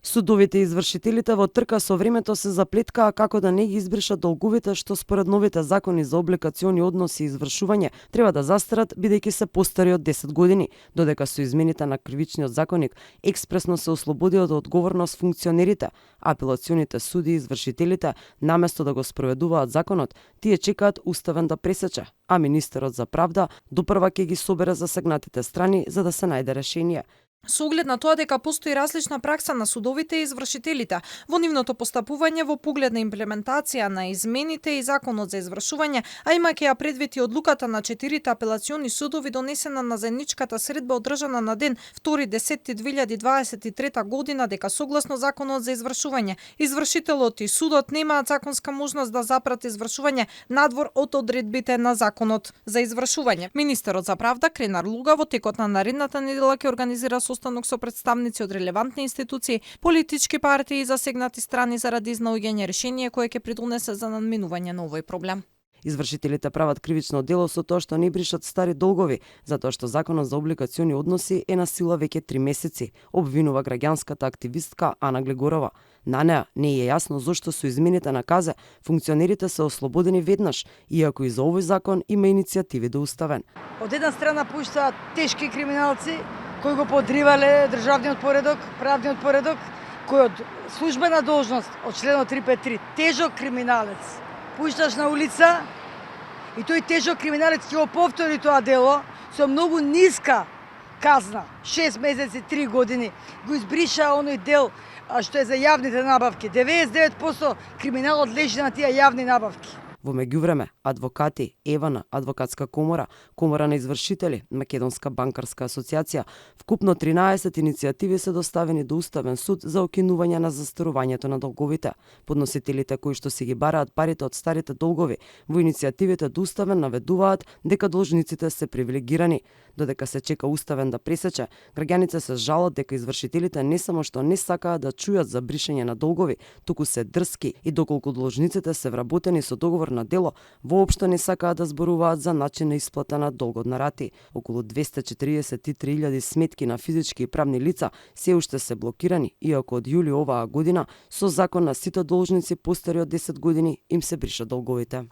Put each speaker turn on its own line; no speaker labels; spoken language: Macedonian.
Судовите и извршителите во трка со времето се заплеткаа како да не ги избришат долговите што според новите закони за облигациони односи и извршување треба да застарат бидејќи се постари од 10 години, додека со измените на кривичниот законник експресно се ослободија од одговорност функционерите. Апелационите суди и извршителите, наместо да го спроведуваат законот, тие чекаат уставен да пресече, а министерот за правда допрва ќе ги собере засегнатите страни за да се најде решение.
Со оглед на тоа дека постои различна пракса на судовите и извршителите во нивното постапување во поглед на имплементација на измените и законот за извршување, а имајќи ја предвид и одлуката на 4 апелациони судови донесена на заедничката средба одржана на ден 2.10.2023 година дека согласно законот за извршување, извршителот и судот немаат законска можност да запрат извршување надвор од одредбите на законот за извршување. Министерот за правда Кренар Луга во текот на наредната недела ќе организира состанок со представници од релевантни институции, политички партии и засегнати страни заради изнаоѓање решение кое ќе придонесе за надминување на овој проблем.
Извршителите прават кривично дело со тоа што не бришат стари долгови, затоа што законот за облигациони односи е на сила веќе 3 месеци, обвинува граѓанската активистка Ана Глегорова. На неа не е јасно зошто со измените на КАЗе функционерите се ослободени веднаш, иако и за овој закон има иницијативи да уставен.
Од една страна пуштаат тешки криминалци кои го подривале државниот поредок, правниот поредок, кој од службена должност од членот 353 тежок криминалец пушташ на улица и тој тежок криминалец ќе го повтори тоа дело со многу ниска казна, 6 месеци, 3 години, го избриша оној дел што е за јавните набавки. 99% криминалот лежи на тие јавни набавки.
Во меѓувреме, адвокати, Евана, Адвокатска комора, Комора на извршители, Македонска банкарска асоциација, вкупно 13 иницијативи се доставени до Уставен суд за окинување на застарувањето на долговите. Подносителите кои што си ги бараат парите од старите долгови во иницијативите до Уставен наведуваат дека должниците се привилегирани. Додека се чека Уставен да пресече, граѓаните се жалат дека извршителите не само што не сакаат да чујат за бришење на долгови, туку се дрски и доколку должниците се вработени со договор на дело, воопшто не сакаат да зборуваат за начин на исплата на долгот на рати. Околу 243.000 сметки на физички и правни лица се уште се блокирани, иако од јули оваа година со закон на сите должници постари од 10 години им се бришат долговите.